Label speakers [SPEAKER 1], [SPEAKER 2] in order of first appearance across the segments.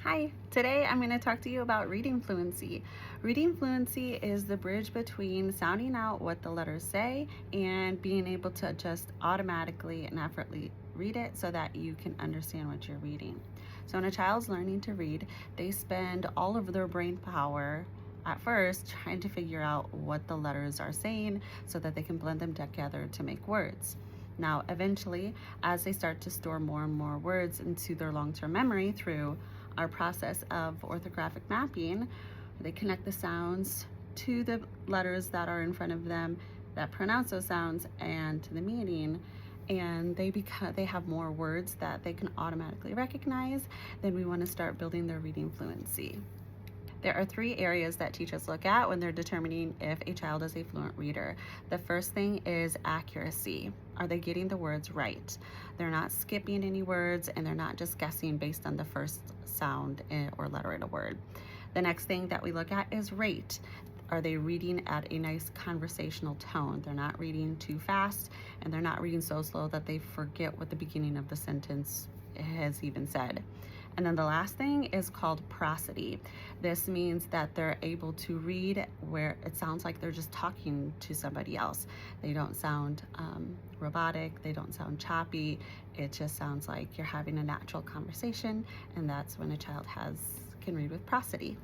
[SPEAKER 1] Hi, today I'm going to talk to you about reading fluency. Reading fluency is the bridge between sounding out what the letters say and being able to just automatically and effortlessly read it so that you can understand what you're reading. So when a child's learning to read, they spend all of their brain power at first trying to figure out what the letters are saying so that they can blend them together to make words. Now, eventually, as they start to store more and more words into their long-term memory through our process of orthographic mapping, they connect the sounds to the letters that are in front of them that pronounce those sounds and to the meaning, and they have more words that they can automatically recognize. Then we want to start building their reading fluency. There are three areas that teachers look at when they're determining if a child is a fluent reader. The first thing is accuracy. Are they getting the words right? They're not skipping any words, and they're not just guessing based on the first sound or letter in a word. The next thing that we look at is rate. Are they reading at a nice conversational tone? They're not reading too fast, and they're not reading so slow that they forget what the beginning of the sentence has even said. And then the last thing is called prosody. This means that they're able to read where it sounds like they're just talking to somebody else. They don't sound robotic, they don't sound choppy. It just sounds like you're having a natural conversation, and that's when a child can read with prosody.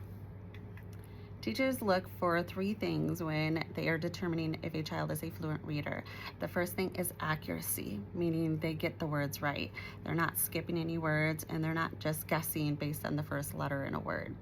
[SPEAKER 1] Teachers look for three things when they are determining if a child is a fluent reader. The first thing is accuracy, meaning they get the words right. They're not skipping any words, and they're not just guessing based on the first letter in a word.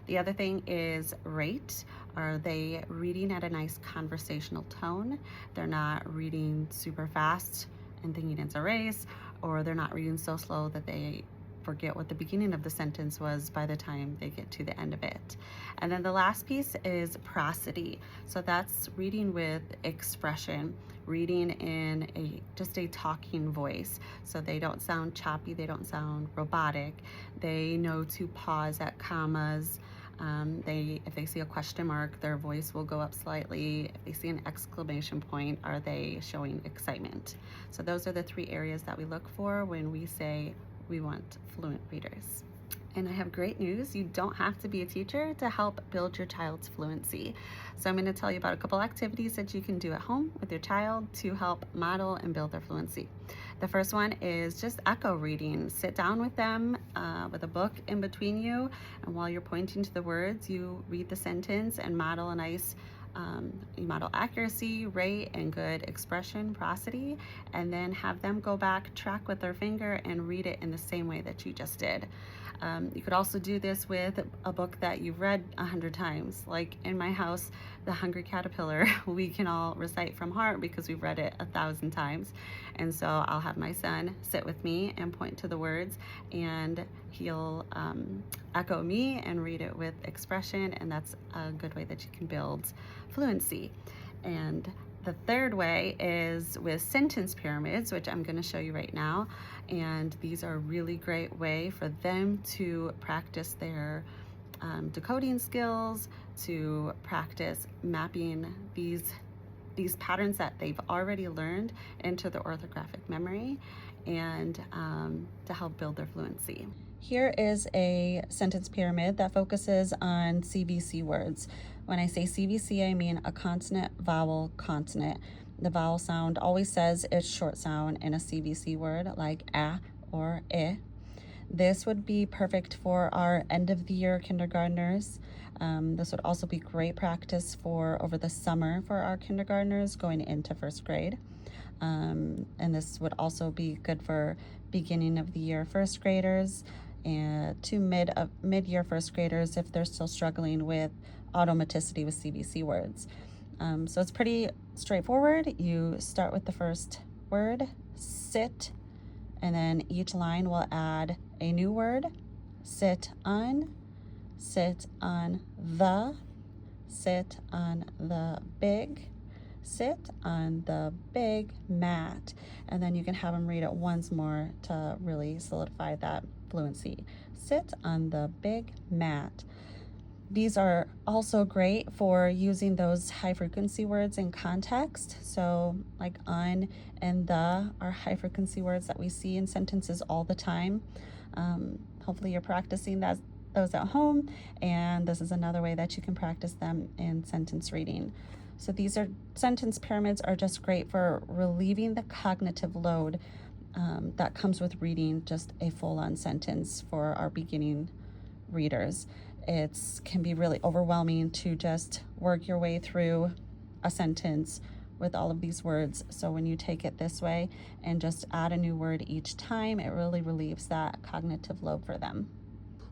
[SPEAKER 1] The other thing is rate. Are they reading at a nice conversational tone? They're not reading super fast and thinking it's a race, or they're not reading so slow that they forget what the beginning of the sentence was by the time they get to the end of it. And then the last piece is prosody. So that's reading with expression, reading in just a talking voice. So they don't sound choppy, they don't sound robotic. They know to pause at commas. If they see a question mark, their voice will go up slightly. If they see an exclamation point, are they showing excitement? So those are the three areas that we look for when we say we want fluent readers. And I have great news. You don't have to be a teacher to help build your child's fluency. So I'm going to tell you about a couple activities that you can do at home with your child to help model and build their fluency. The first one is just echo reading. Sit down with them with a book in between you, and while you're pointing to the words, you read the sentence and model a nice you model accuracy, rate, and good expression, prosody, and then have them go back, track with their finger, and read it in the same way that you just did. You could also do this with a book that you've read 100 times. Like in my house, The Hungry Caterpillar, we can all recite from heart because we've read it 1,000 times. And so I'll have my son sit with me and point to the words, and he'll echo me and read it with expression, and that's a good way that you can build fluency. And the third way is with sentence pyramids, which I'm going to show you right now. And these are a really great way for them to practice their decoding skills, to practice mapping these patterns that they've already learned into the orthographic memory, and to help build their fluency. Here is a sentence pyramid that focuses on CVC words. When I say CVC, I mean a consonant, vowel, consonant. The vowel sound always says its short sound in a CVC word, like a or I. This would be perfect for our end of the year kindergartners. This would also be great practice for over the summer for our kindergartners going into first grade. And this would also be good for beginning of the year first graders and to mid-year first graders if they're still struggling with automaticity with CVC words. So it's pretty straightforward. You start with the first word, sit, and then each line will add a new word. Sit on the, sit on the big, sit on the big mat. And then you can have them read it once more to really solidify that fluency. Sit on the big mat. These are also great for using those high frequency words in context. So like on and the are high frequency words that we see in sentences all the time. Hopefully you're practicing those at home, and this is another way that you can practice them in sentence reading. So these are sentence pyramids are just great for relieving the cognitive load that comes with reading just a full-on sentence for our beginning readers. It can be really overwhelming to just work your way through a sentence with all of these words. So when you take it this way and just add a new word each time, it really relieves that cognitive load for them.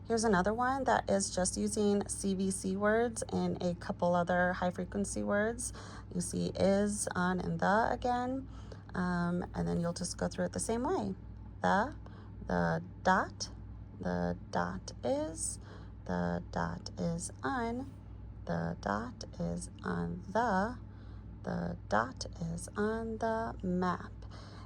[SPEAKER 1] Here's another one that is just using CVC words and a couple other high frequency words. You see is, on, and the again. And then you'll just go through it the same way. The dot is, the dot is on, the dot is on the dot is on the map.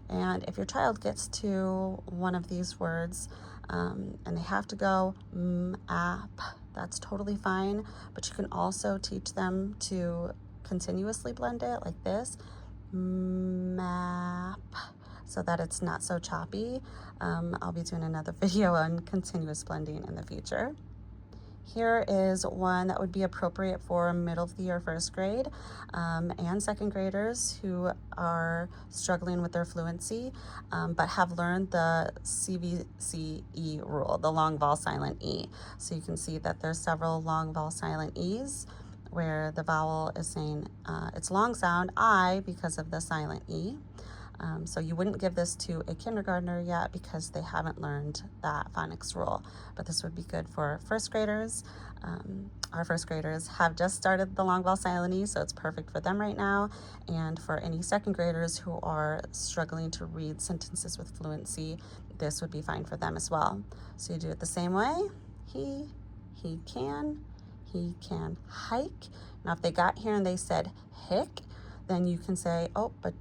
[SPEAKER 1] And if your child gets to one of these words and they have to go map, that's totally fine. But you can also teach them to continuously blend it like this, map, so that it's not so choppy. I'll be doing another video on continuous blending in the future. Here is one that would be appropriate for middle of the year first grade and second graders who are struggling with their fluency but have learned the CVCE rule, the long vowel silent E. So you can see that there's several long vowel silent E's where the vowel is saying its long sound I because of the silent E. So you wouldn't give this to a kindergartner yet because they haven't learned that phonics rule, but this would be good for first graders. Our first graders have just started the long vowel silent E, so it's perfect for them right now. And for any second graders who are struggling to read sentences with fluency, this would be fine for them as well. So you do it the same way. He can hike. Now if they got here and they said hick, then you can say, oh, but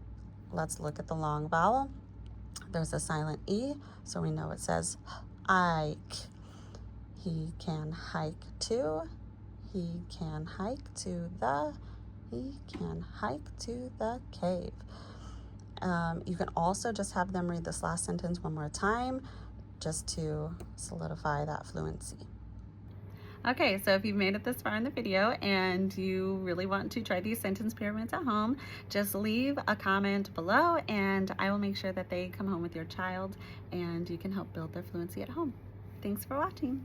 [SPEAKER 1] let's look at the long vowel. There's a silent E, so we know it says Ike. He can hike to, he can hike to the, he can hike to the cave. You can also just have them read this last sentence one more time just to solidify that fluency. Okay, so if you've made it this far in the video and you really want to try these sentence pyramids at home, just leave a comment below and I will make sure that they come home with your child and you can help build their fluency at home. Thanks for watching.